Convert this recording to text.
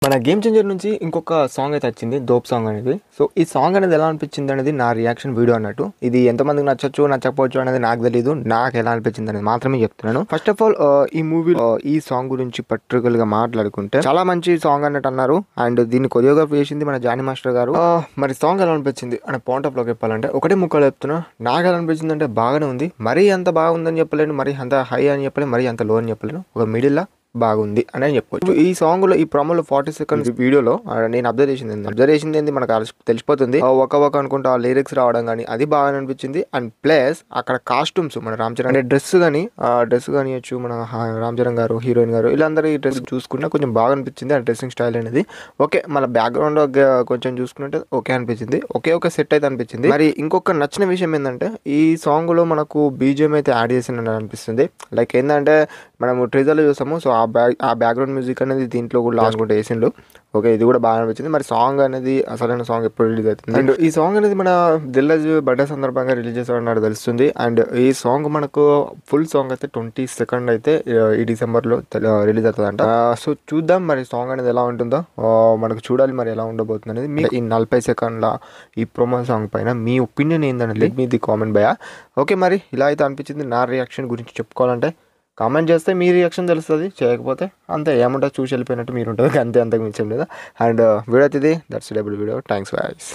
మన game changer నుంచి ఇంకొక సాంగ్ అయితే వచ్చింది, దోప్ సాంగ్ అనేది. సో ఈ సాంగ్ అనేది ఎలా అనిపించింది అనేది నా రియాక్షన్ వీడియో అన్నట్టు. ఇది ఎంతమందికి నచ్చచ్చు నచ్చకపోవచ్చు అనేది నాకు తెలియదు, నాకు ఎలా అనిపించింది అనేది మాత్రమే చెప్తున్నాను. ఫస్ట్ ఆఫ్ ఆల్ ఈ మూవీ ఈ సాంగ్ గురించి పర్టికులర్ గా మాట్లాడుకుంటే చాలా మంచి సాంగ్ అన్నట్టు అన్నారు. అండ్ దీన్ని కొరియోగ్రఫీ చేసింది మన జానీ మాస్టర్ గారు. మరి సాంగ్ ఎలా అనిపించింది అనే పాయింట్ ఆఫ్ లో చెప్పాలంటే ఒకటే ముక్కలు చెప్తున్నా. నాకు ఎలా అనిపించింది అంటే బాగానే ఉంది, మరీ అంత బాగుందని చెప్పలేను, మరీ అంత హై అని చెప్పలేను, మరీ అంత లో అని చెప్పలేను, ఒక మిడిల్ లా బాగుంది అని చెప్పుకోవచ్చు. ఈ సాంగ్ లో ఈ ప్రోమోలో 40 సెకండ్స్ వీడియోలో నేను అబ్జర్వ్ చేసింది ఏంది మనకు తెలిసిపోతుంది. ఒక అనుకుంటా ఆ లిరిక్స్ రావడం కానీ అది బాగా అనిపించింది. అండ్ ప్లస్ అక్కడ కాస్ట్యూమ్స్ మన రామ్ చరణ్ అంటే డ్రెస్ కానీ వచ్చు మన రామ్ చరణ్ గారు, హీరోయిన్ గారు, వీళ్ళందరూ ఈ డ్రెస్ చూసుకున్నా కొంచెం బాగా అనిపించింది. ఆ డ్రెస్సింగ్ స్టైల్ అనేది ఓకే. మన బ్యాక్గ్రౌండ్ కొంచెం చూసుకుంటే ఓకే అనిపించింది, ఓకే సెట్ అయితే అనిపించింది. మరి ఇంకొక నచ్చిన విషయం ఏంటంటే ఈ సాంగ్ లో మనకు బీజిఎం అయితే యాడ్ చేసిందని అనిపిస్తుంది. లైక్ ఏంటంటే మనము ట్రైలర్లో చూసాము. సో ఆ బ్యాక్గ్రౌండ్ మ్యూజిక్ అనేది దీంట్లో కూడా లాస్ట్ కూడా వేసిండు. ఓకే, ఇది కూడా బాగా అనిపించింది. మరి సాంగ్ అనేది అసలైన సాంగ్ ఎప్పుడు రిలీజ్ అవుతుంది? అండ్ ఈ సాంగ్ అనేది మన దిల్రాజు బర్త్డే సందర్భంగా రిలీజ్ చేస్తారన్నట్టు తెలుస్తుంది. అండ్ ఈ సాంగ్ మనకు ఫుల్ సాంగ్ అయితే 22 అయితే ఈ డిసెంబర్లో రిలీజ్ అవుతుందంట. సో చూద్దాం మరి సాంగ్ అనేది ఎలా ఉంటుందో మనకు చూడాలి, మరి ఎలా ఉండబోతుంది అనేది. మీ ఈ 40 సెకండ్ల ఈ ప్రోమో సాంగ్ పైన మీ ఒపీనియన్ ఏంటంటే లెట్ మీ ది కామెంట్ బయా. ఓకే, మరి ఇలా అయితే అనిపించింది. నా రియాక్షన్ గురించి చెప్పుకోవాలంటే కామెంట్ చేస్తే మీ రియాక్షన్ తెలుస్తుంది, చేయకపోతే అంతే ఏముంటుంది, చూసి వెళ్ళిపోయినట్టు మీరు ఉంటుంది అంతే, అంతకు మించం లేదా. అండ్ వీడియో అయితే ఇది, that's double video. Thanks guys.